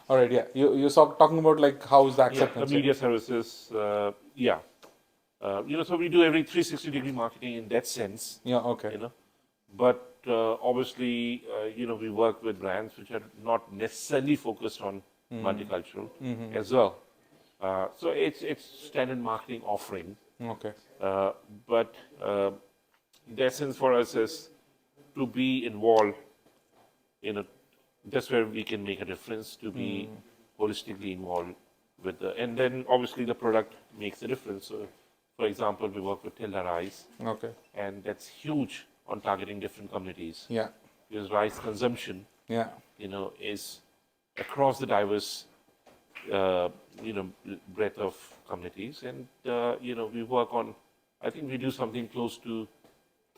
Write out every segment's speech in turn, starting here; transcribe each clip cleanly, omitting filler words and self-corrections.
All right, yeah. You saw talking about like how is the Yeah, the acceptance? media services, yeah. So we do every 360-degree marketing in that sense, Yeah, okay. you know. But obviously, we work with brands which are not necessarily focused on multicultural as well. So it's standard marketing offering. Okay. Uh, but the essence for us is to be involved in a, that's where we can make a difference, to be holistically involved with and then obviously the product makes a difference. So, for example, we work with Tilda Rice, Okay. and that's huge on targeting different communities. Yeah. Because rice consumption, Yeah. is across the diverse, uh, breadth of communities. And, we work on, I think we do something close to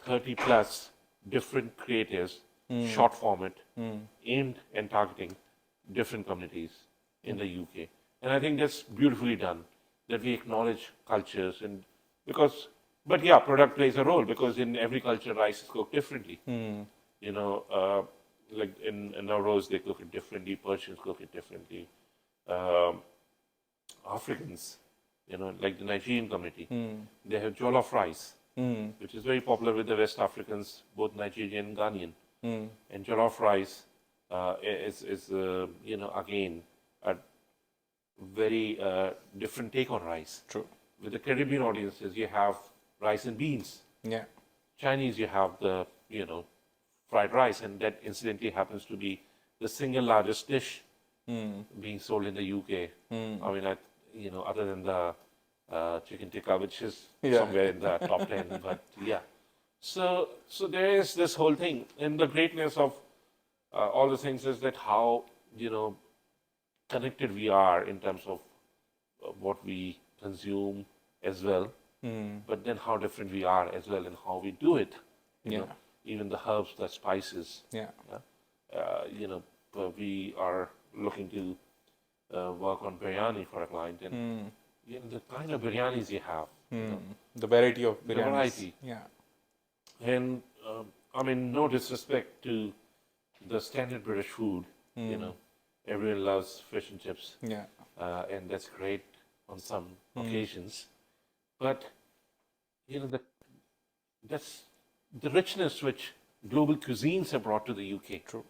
30 plus different creatives, short format, aimed and targeting different communities in the UK. And I think that's beautifully done, that we acknowledge cultures and but yeah, product plays a role because in every culture, rice is cooked differently. You know, like in Nauros, they cook it differently, Persians cook it differently. Um, Africans, like the Nigerian community, they have jollof rice, which is very popular with the West Africans, both Nigerian and Ghanaian. And jollof rice is again, a very different take on rice. True. With the Caribbean audiences, you have rice and beans. Yeah. Chinese, you have the, fried rice, and that incidentally happens to be the single largest dish being sold in the UK. I mean, other than the chicken tikka, which is somewhere in the top 10, but yeah. So there is this whole thing, and the greatness of all the things is that how, connected we are in terms of what we consume as well, but then how different we are as well and how we do it. You know, even the herbs, the spices. Yeah. We are looking to work on biryani for a client, and the kind of biryanis you have, The variety of the biryanis. variety, Yeah. and I mean, no disrespect to the standard British food. Everyone loves fish and chips, Yeah. and that's great on some occasions. But that's the richness which global cuisines have brought to the UK. True.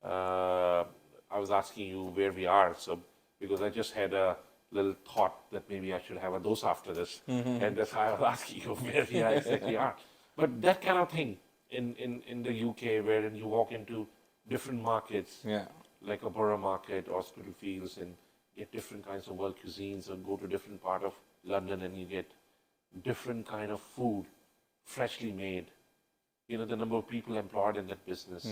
I was asking you where we are, so because I just had a little thought that maybe I should have a dose after this, and that's why I was asking you where we exactly are. But that kind of thing in the UK, wherein you walk into different markets, Yeah. like a borough market or Spitalfields, and get different kinds of world cuisines, or go to different part of London and you get different kind of food, freshly made. The number of people employed in that business,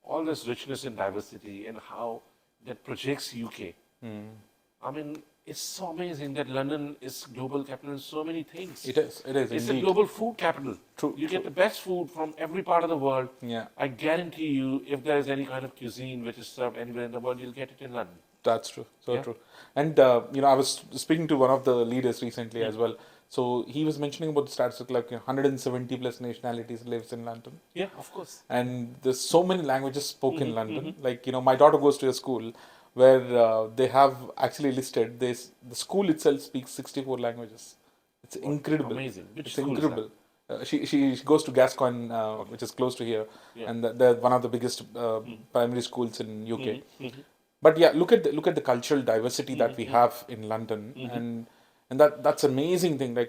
all this richness and diversity, and how that projects UK. I mean, it's so amazing that London is global capital in so many things. It is. It is. It's indeed. a global food capital. True. You get the best food from every part of the world. Yeah. I guarantee you, if there is any kind of cuisine which is served anywhere in the world, you'll get it in London. That's true. So Yeah. true. And I was speaking to one of the leaders recently as well. So he was mentioning about the stats like 170 plus nationalities lives in London. Yeah, of course. And there's so many languages spoken in London. Like my daughter goes to a school where they have actually listed this. The school itself speaks 64 languages. It's incredible. Amazing. Which It's school is incredible. She goes to Gascoigne, which is close to here, Yeah. and they're one of the biggest primary schools in UK. But yeah, look at the cultural diversity that we have in London, and that's amazing thing. Like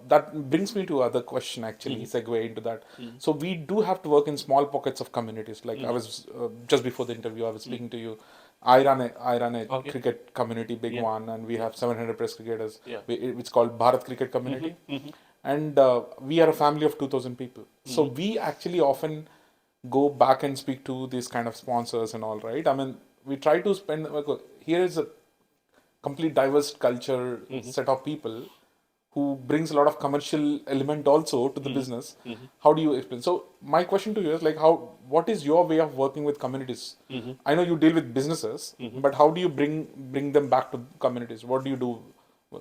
that brings me to other question actually. Segue into that. So we do have to work in small pockets of communities. Like I was just before the interview, I was speaking to you. I run a Okay. cricket community, big Yeah. one, and we have 700 plus cricketers. Yeah. It's called Bharat Cricket Community, and we are a family of 2,000 people. So we actually often go back and speak to these kind of sponsors and all, right? I mean, we try to spend. Here is a complete diverse culture set of people who brings a lot of commercial element also to the business. How do you explain? So my question to you is like, what is your way of working with communities? I know you deal with businesses, but how do you bring them back to communities? What do you do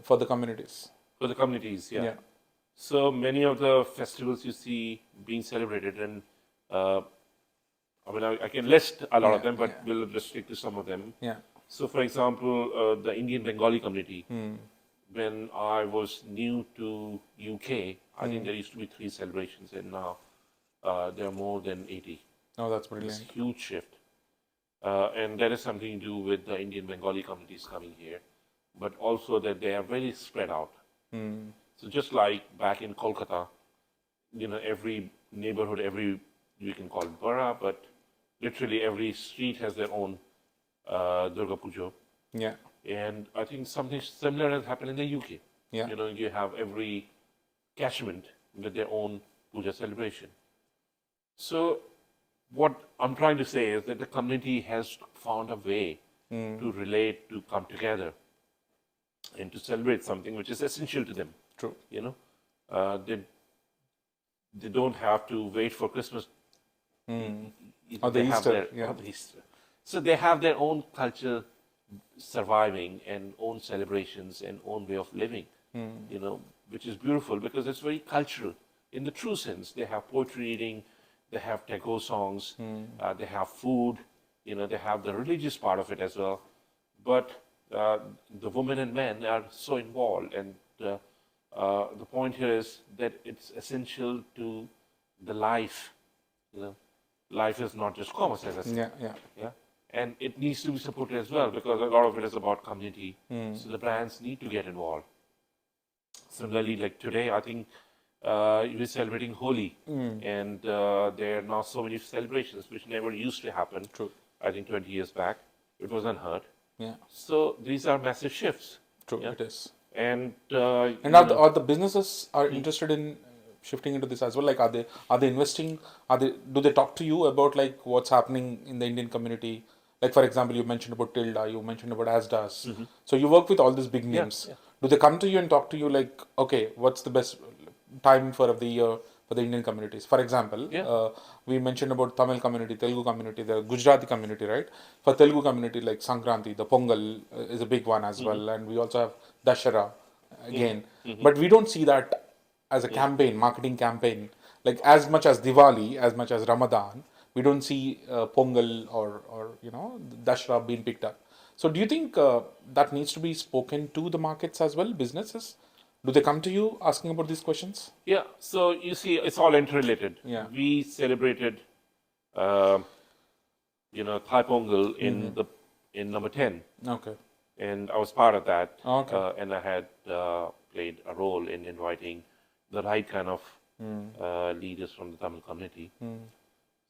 for the communities? For the communities, yeah. Yeah. So many of the festivals you see being celebrated, and I mean, I can list a lot of Yeah, them, but yeah. we'll restrict to some of them. Yeah. So, for example, the Indian Bengali community, Hmm. when I was new to UK, I think there used to be 3 celebrations, and now there are more than 80. Oh, that's It's a brilliant. huge shift. And that is something to do with the Indian Bengali communities coming here, but also that they are very spread out. Hmm. So just like back in Kolkata, every neighborhood, you can call it borough, but literally every street has their own Durga Puja. Yeah. And I think something similar has happened in the UK. Yeah. You have every catchment with their own puja celebration. So what I'm trying to say is that the community has found a way to relate, to come together, and to celebrate something which is essential to them. True. They don't have to wait for Christmas. Or the They have Easter. Yeah. or the Easter. So they have their own culture surviving and own celebrations and own way of living, which is beautiful because it's very cultural in the true sense. They have poetry reading, they have Tago songs, they have food, they have the religious part of it as well. But the women and men are so involved, and the point here is that it's essential to the life. Life is not just commerce, as I said. Yeah. Yeah. Yeah, and it needs to be supported as well because a lot of it is about community. So the brands need to get involved. Similarly, like today, I think we're celebrating Holi, and there are now so many celebrations which never used to happen. True. I think 20 years back, it was unheard. Yeah. So these are massive shifts. True. Yeah. It is. And And are the businesses are interested in shifting into this as well? Like, are they investing? Do they talk to you about like what's happening in the Indian community? Like, for example, you mentioned about Tilda, you mentioned about Asdas. So you work with all these big names. yeah. Do they come to you and talk to you like, okay, what's the best time for of the year for the Indian communities? For example, Yeah. we mentioned about Tamil community, Telugu community, the Gujarati community, right? For Telugu community, like Sankranti, the Pongal is a big one as well, and we also have Dashara again. But we don't see that as a campaign, marketing campaign, like as much as Diwali, as much as Ramadan. We don't see Pongal or Dashra being picked up. So do you think that needs to be spoken to the markets as well, businesses? Do they come to you asking about these questions? Yeah, so you see, it's all interrelated. Yeah. We celebrated, Thai Pongal in number 10, Okay. and I was part of that. Okay. And I had played a role in inviting the right kind of leaders from the Tamil community.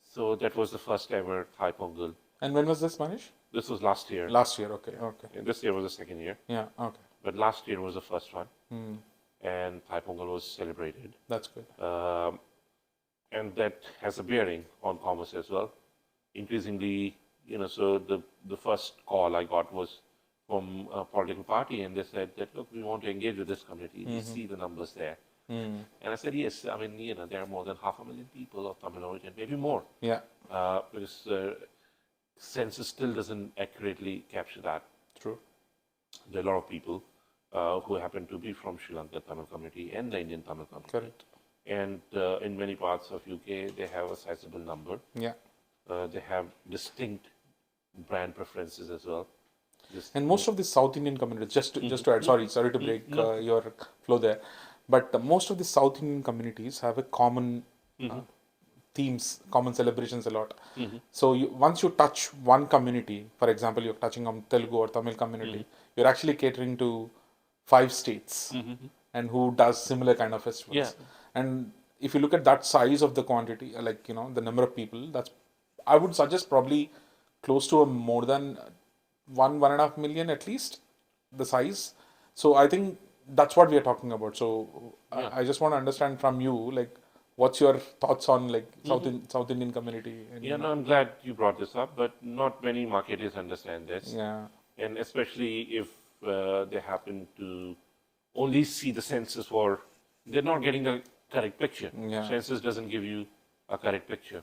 So that was the first ever Thai Pongal. And when was this, Manish? This was last year. Last year. Okay. Okay. And this year was the second year. Yeah. Okay. But last year was the first one. And Thai Pongal was celebrated. That's good. And that has a bearing on commerce as well. Increasingly, so the first call I got was from a political party, and they said that, look, we want to engage with this community. We see the numbers there. And I said, yes, I mean, there are more than 500,000 people of Tamil origin, maybe more. Yeah. Because census still doesn't accurately capture that. True. There are a lot of people who happen to be from Sri Lanka Tamil community and the Indian Tamil community. Correct. And in many parts of UK, they have a sizable number. Yeah. They have distinct brand preferences as well. And most of the South Indian communities, just to add, sorry to break your flow there, but most of the South Indian communities have a common themes, common celebrations a lot. So once you touch one community, for example, you're touching on Telugu or Tamil community, you're actually catering to 5 states and who does similar kind of festivals. Yeah. And if you look at that size of the quantity, like, the number of people, I would suggest probably close to more than 1.5 million at least, the size. So I think that's what we are talking about. So I just want to understand from you, like, what's your thoughts on like South Indian community? And, Yeah, no, I'm glad you brought this up, but not many marketers understand this. Yeah. And especially if they happen to only see the census for, they're not getting the correct picture. Yeah. Census doesn't give you a correct picture.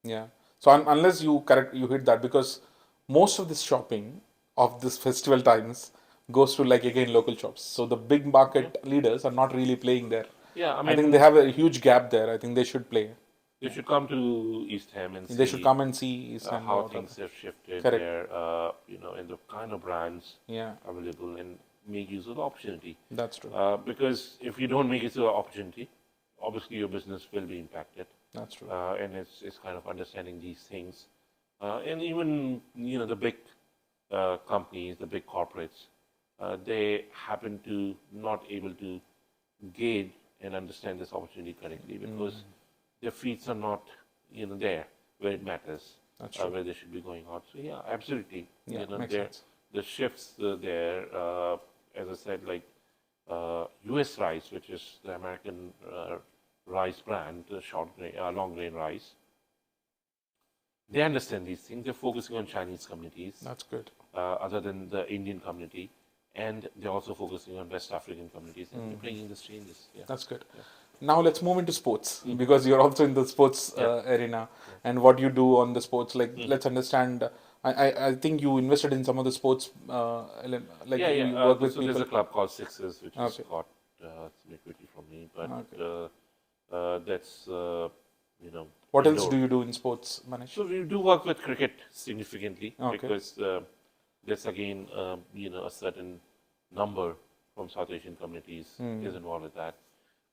Yeah. So unless you hit that, because most of this shopping of this festival times goes to like again local shops. So the big market leaders are not really playing there. Yeah, I think they have a huge gap there. I think they should play. They should come to East Ham and They see should come and see East Ham how what are things have shifted Correct. there, and the kind of brands Yeah, available, and make use of the opportunity. that's true. Because if you don't make use of the opportunity, obviously your business will be impacted. That's true. And it's kind of understanding these things. And even, the big companies, the big corporates, they happen to not able to gauge and understand this opportunity correctly because their feet are not, there where it matters, That's true. where they should be going out. So yeah, absolutely. Yeah, makes there, sense. the shifts there, as I said, like U.S. rice, which is the American rice brand, the long grain rice. They understand these things. They're focusing on Chinese communities, That's good. other than the Indian community, and they're also focusing on West African communities, and they're bringing this changes. Yeah. That's good. Now let's move into sports because you're also in the sports arena and what you do on the sports. Like let's understand. I think you invested in some of the sports. Like you work with So people. there's a club called Sixers, which has Okay. got some equity from me, but Okay. that's What else indoor. do you do in sports, Manish? So we do work with cricket significantly Okay. because there's again a certain number from South Asian communities is involved with that.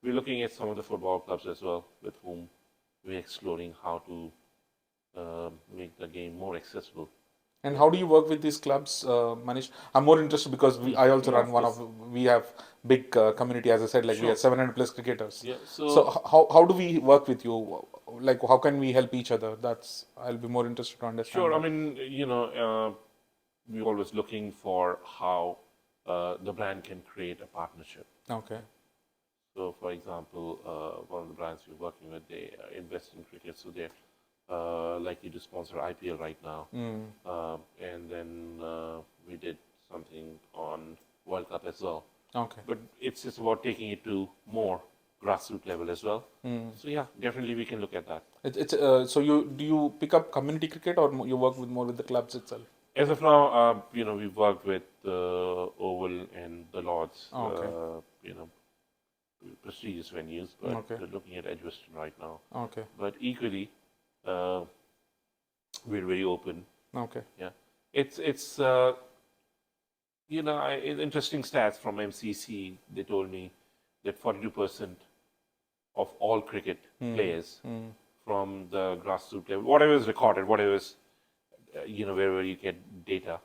We're looking at some of the football clubs as well, with whom we're exploring how to make the game more accessible. And how do you work with these clubs, Manish? I'm more interested because I also Yeah, run one of. We have big community, as I said. Like we Sure. have 700 plus cricketers. Yeah. So how do we work with you? Like how can we help each other? I'll be more interested to understand. Sure. I that. mean, we're always looking for how the brand can create a partnership. Okay. So, for example, one of the brands we're working with, they invest in cricket, so they're likely to sponsor IPL right now. And then we did something on World Cup as well. Okay. But it's just about taking it to more grassroots level as well. So yeah, definitely we can look at that. It's so do you pick up community cricket or you work with more with the clubs itself? As of now, we've worked with Oval and the Lords, Okay. prestigious venues, but Okay. we're looking at Edgbaston right now. Okay. But equally, we're very open. Okay. Yeah, it's interesting stats from MCC. They told me that 42% of all cricket players from the grassroots level, whatever is recorded, whatever is wherever you get data,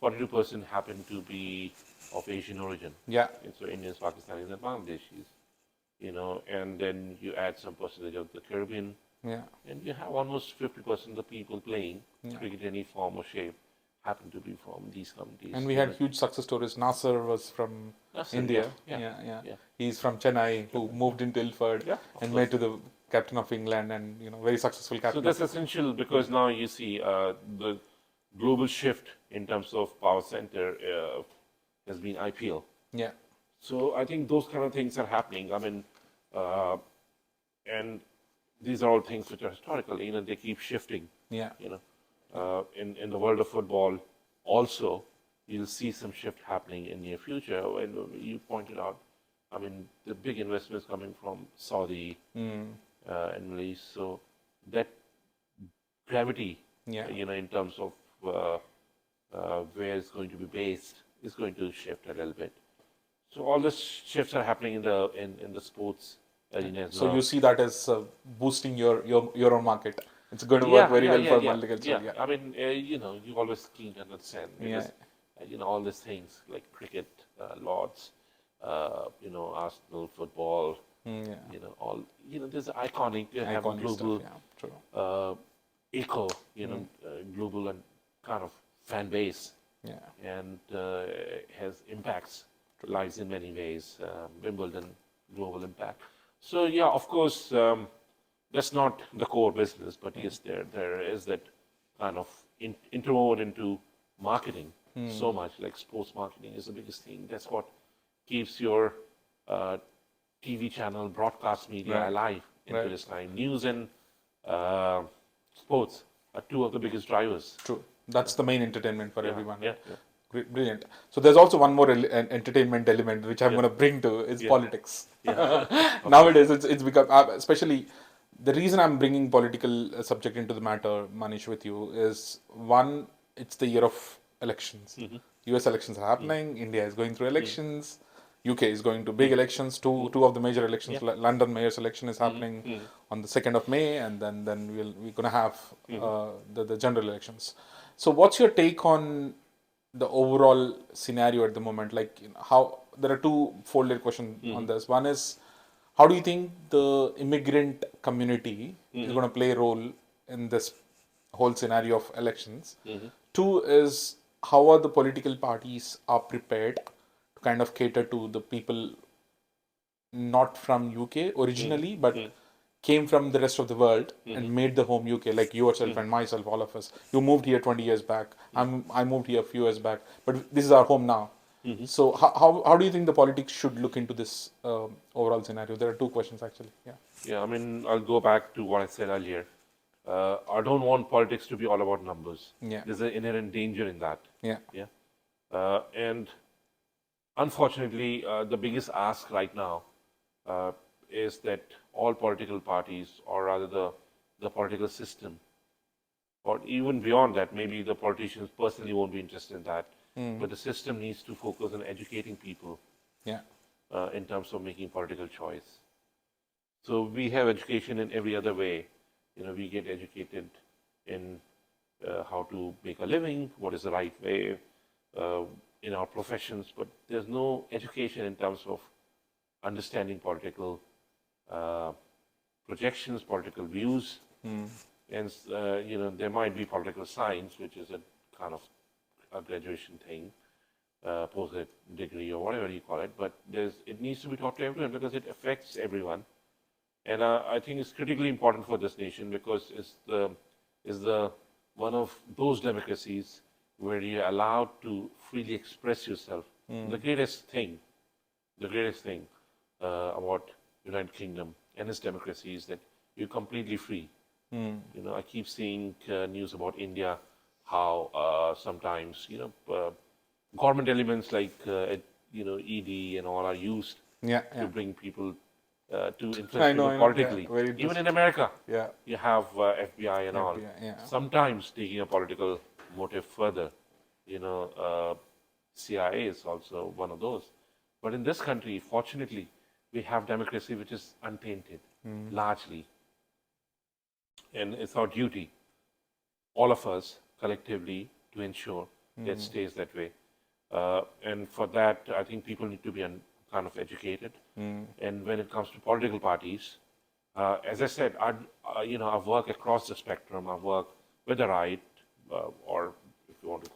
42% happen to be of Asian origin. Yeah. And so Indians, Pakistanis, and Bangladeshis. And then you add some percentage of the Caribbean, Yeah. and you have almost 50% of the people playing cricket in any form or shape happen to be from these communities. And we had huge success stories. Nasser was from Nasser, India. yeah. He's from Chennai, who moved into Ilford Yeah, of and made to the captain of England, and very successful So captain. that's essential because now you see the global shift in terms of power center has been IPL. Yeah. So I think those kind of things are happening. I mean, and these are all things which are historical. They keep shifting. Yeah. In the world of football, also you'll see some shift happening in near future. And you pointed out, I mean, the big investments coming from Saudi and Middle East. So that gravity, in terms of where it's going to be based, is going to shift a little bit. So all the shifts are happening in the sports arena as So well. you see that as boosting your own market. It's going to work very well for multicultural. Yeah. I mean, you always keen to understand because all these things like cricket, Lords, Arsenal, football, all there's iconic. You have a Iconic global, stuff. Yeah. True. global and kind of fan base. Yeah. And has impacts, lies in many ways. Wimbledon, global impact. So yeah, of course, that's not the core business, but yes, there is that kind of interwoven into marketing so much. Like sports marketing is the biggest thing. That's what keeps your TV channel, broadcast media alive into this time. News and sports are two of the biggest drivers. True. That's the main entertainment for everyone. Yeah. Great, brilliant. So there's also one more entertainment element which I'm going to bring to is politics. Nowadays, it's become especially the reason I'm bringing political subject into the matter, Manish, with you is one, it's the year of elections. US elections are happening, India is going through elections, UK is going to big elections, two of the major elections. London mayor's election is happening on the 2nd of May, and then we're going to have the general elections. So what's your take on the overall scenario at the moment? Like, how there are two folded questions on this. One is, how do you think the immigrant community is going to play a role in this whole scenario of elections? Two is, how are the political parties are prepared to kind of cater to the people not from UK originally, but came from the rest of the world and made the home UK, like yourself and myself, all of us. You moved here 20 years back. I moved here a few years back, but this is our home now. So how do you think the politics should look into this overall scenario? There are two questions actually. Yeah. Yeah, I mean, I'll go back to what I said earlier. I don't want politics to be all about numbers. Yeah. There's an inherent danger in that. Yeah. Yeah. And unfortunately, the biggest ask right now is that all political parties, or rather the political system, or even beyond that, maybe the politicians personally won't be interested in that, but the system needs to focus on educating people Yeah. in terms of making political choice. So we have education in every other way. We get educated in how to make a living, what is the right way in our professions, but there's no education in terms of understanding political projections, political views, and there might be political science, which is a kind of a graduation thing, post-grad degree or whatever you call it, but it needs to be taught to everyone because it affects everyone. And I think it's critically important for this nation because it's the one of those democracies where you're allowed to freely express yourself. The greatest thing about United Kingdom and its democracy is that you're completely free. I keep seeing news about India, how sometimes government elements like ED and all are used to bring people to influence people politically. Yeah, even in America, Yeah. you have FBI and all. FBI, yeah. Sometimes taking a political motive further. CIA is also one of those. But in this country, fortunately, we have democracy which is untainted, largely. And it's our duty, all of us collectively, to ensure that stays that way. And for that, I think people need to be kind of educated. And when it comes to political parties, as I said, I've worked across the spectrum. I've worked with the right, or if you want to,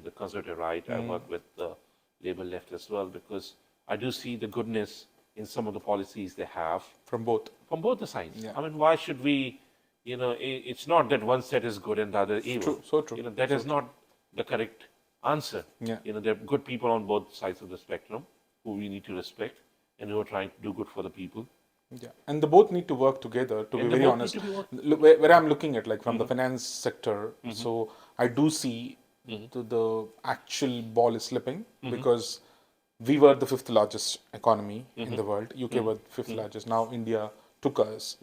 the conservative right. I work with the Labour left as well, because I do see the goodness in some of the policies they have. From both the sides. Yeah. I mean, why should we, it's not that one set is good and the other evil. True, so true. That is not the correct answer. Yeah. There are good people on both sides of the spectrum who we need to respect and who are trying to do good for the people. Yeah, and they both need to work together, to be And very they both honest. need to be Where I'm looking at, like from the finance sector, so I do see the actual ball is slipping because we were the fifth largest economy in the world. UK were fifth largest. Now India took us,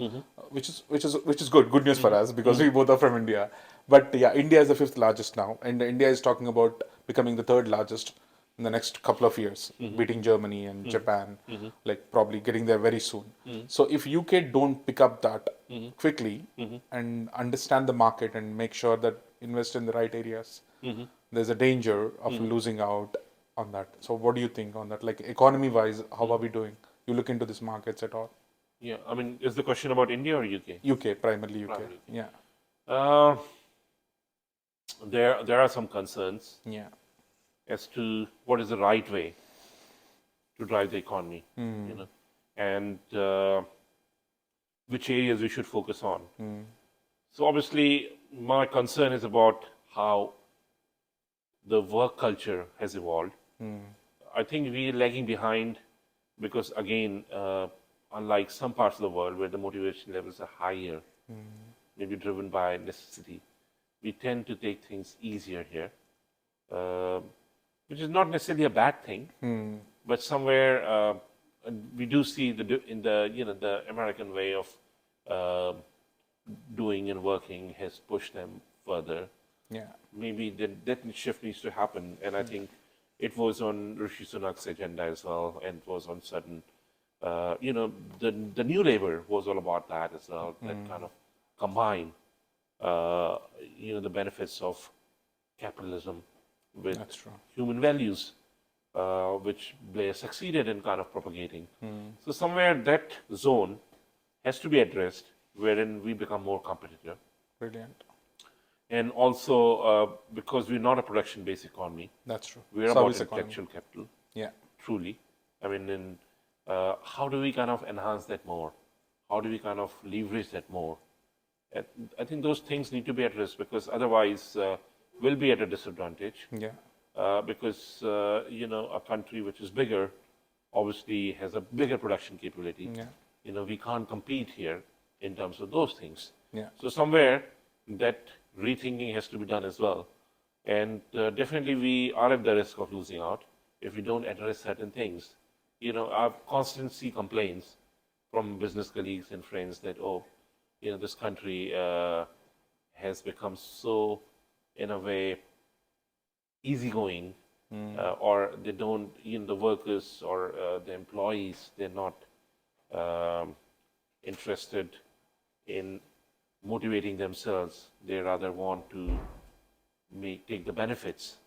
which is good news for us because we both are from India. But yeah, India is the fifth largest now, and India is talking about becoming the third largest in the next couple of years, beating Germany and Japan, like probably getting there very soon. So if UK don't pick up that quickly and understand the market and make sure that invest in the right areas, there's a danger of losing out on that. So what do you think on that? Like economy-wise, how are we doing? You look into these markets at all? Yeah, I mean, is the question about India or UK? UK, primarily UK. Primarily. Yeah. There are some concerns Yeah. as to what is the right way to drive the economy, and which areas we should focus on. So obviously, my concern is about how the work culture has evolved. I think we are lagging behind because, again, unlike some parts of the world where the motivation levels are higher, maybe driven by necessity, we tend to take things easier here, which is not necessarily a bad thing, but somewhere we do see in the American way of uh, doing and working has pushed them further. Yeah. Maybe that shift needs to happen, and I think it was on Rishi Sunak's agenda as well, and was on certain, the new labor was all about that as well. That kind of combine, uh, the benefits of capitalism with That's true. human values, which Blair succeeded in kind of propagating. So somewhere that zone has to be addressed, wherein we become more competitive. Brilliant. And also, because we're not a production-based economy, That's true. we're about Service economy. intellectual capital, Yeah. truly. I mean, how do we kind of enhance that more? How do we kind of leverage that more? And I think those things need to be addressed, because otherwise we'll be at a disadvantage. Yeah. Because a country which is bigger obviously has a bigger production capability. Yeah. We can't compete here in terms of those things. Yeah. So somewhere that rethinking has to be done as well. And definitely we are at the risk of losing out if we don't address certain things. I've constantly see complaints from business colleagues and friends that, this country has become so, in a way, easygoing, or they don't, the workers or the employees, they're not interested in motivating themselves. They rather want to take the benefits.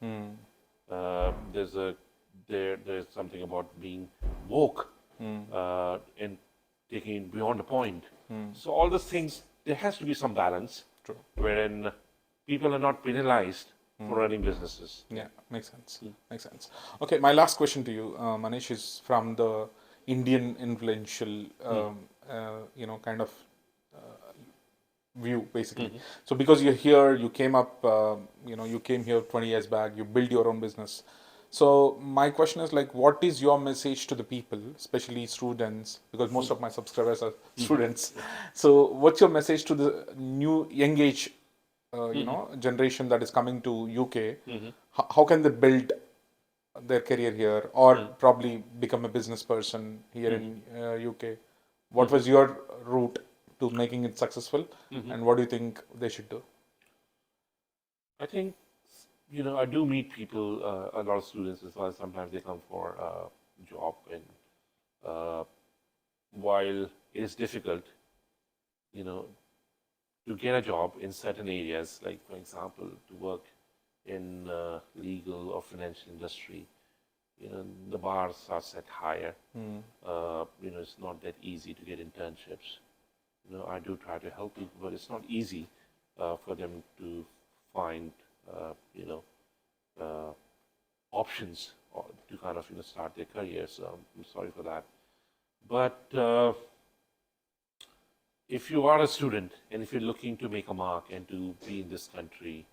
There's something about being woke and taking it beyond a point. So all those things, there has to be some balance. True. Wherein people are not penalized for running businesses. Yeah, makes sense. Makes sense. Okay, my last question to you, Manish, is from the Indian influential, kind of view, basically. So because you're here, you came up, you came here 20 years back, you built your own business. So my question is, like, what is your message to the people, especially students, because most of my subscribers are students. So what's your message to the new young age, generation that is coming to UK? How can they build their career here, or probably become a business person here in UK? What was your route to making it successful, and what do you think they should do? I think, I do meet people, a lot of students as well. Sometimes they come for a job, and while it is difficult, to get a job in certain areas, like for example, to work in legal or financial industry, the bars are set higher. It's not that easy to get internships. I do try to help people, but it's not easy for them to find, options to kind of, start their career. So I'm sorry for that. But if you are a student and if you're looking to make a mark and to be in this country,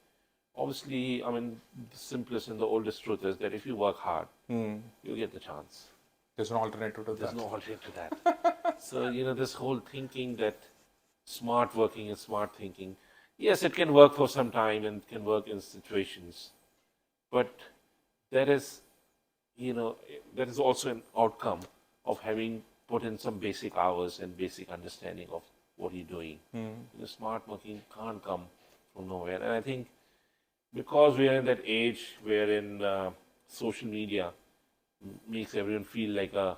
obviously, I mean, the simplest and the oldest truth is that if you work hard, you'll get the chance. There's no alternative to that. There's no alternative to that. So, this whole thinking that smart working and smart thinking, yes, it can work for some time and can work in situations, but that is, that is also an outcome of having put in some basic hours and basic understanding of what you're doing. Smart working can't come from nowhere. And I think because we are in that age wherein social media makes everyone feel like a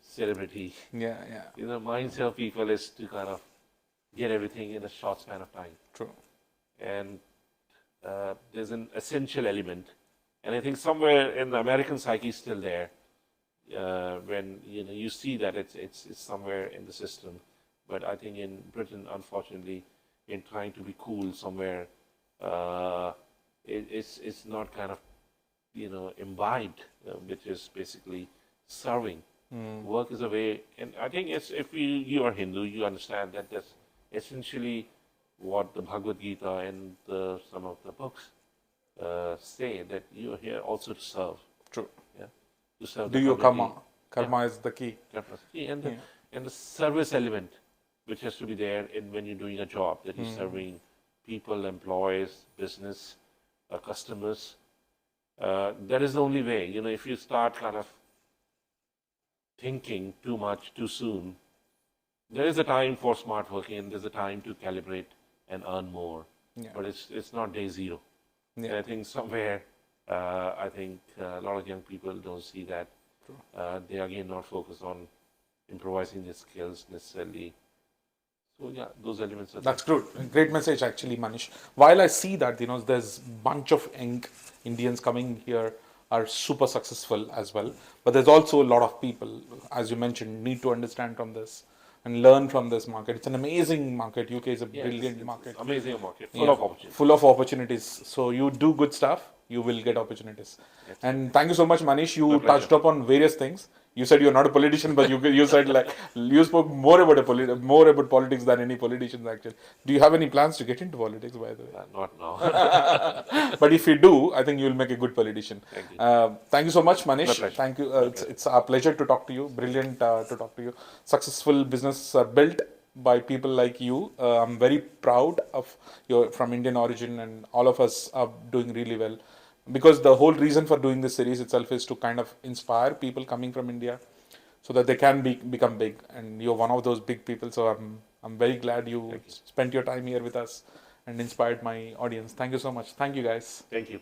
celebrity. Yeah. Mindset of people is to kind of get everything in a short span of time. True. And there's an essential element, and I think somewhere in the American psyche is still there. When you see that it's somewhere in the system, but I think in Britain, unfortunately, in trying to be cool somewhere, it's not kind of imbibed, which is basically serving. Work is a way, and I think it's, if you are Hindu, you understand that that's essentially what the Bhagavad Gita and some of the books say, that you are here also to serve. True. Yeah, to serve. Do your karma. Karma is the key. Karma is the key, and the service element, which has to be there in when you're doing a job, that you're serving people, employees, business, customers. That is the only way. If you start kind of thinking too much too soon, there is a time for smart working and there's a time to calibrate and earn more, Yeah. but it's not day zero. Yeah. And I think somewhere, I think a lot of young people don't see that. They are again not focused on improvising their skills necessarily. So yeah, those elements are That's good. Great message, actually, Manish. While I see that, there's bunch of young Indians coming here are super successful as well, but there's also a lot of people, as you mentioned, need to understand from this and learn from this market. It's an amazing market. UK is a yeah, brilliant it's market. amazing market, full Yeah, of opportunities. full of opportunities. So you do good stuff, you will get opportunities. And thank you so much, Manish. You My pleasure. touched upon various things. You said you're not a politician, but you said like you spoke more about more about politics than any politicians actually. Do you have any plans to get into politics, by the way? Not now. But if you do, I think you'll make a good politician. Thank you. Thank you so much, Manish. My pleasure. Thank you. It's a pleasure to talk to you. Brilliant to talk to you. Successful businesses are built by people like you. I'm very proud of your from Indian origin, and all of us are doing really well. Because the whole reason for doing this series itself is to kind of inspire people coming from India, so that they can become big. And you're one of those big people. So I'm very glad you spent your time here with us and inspired my audience. Thank you so much. Thank you, guys. Thank you.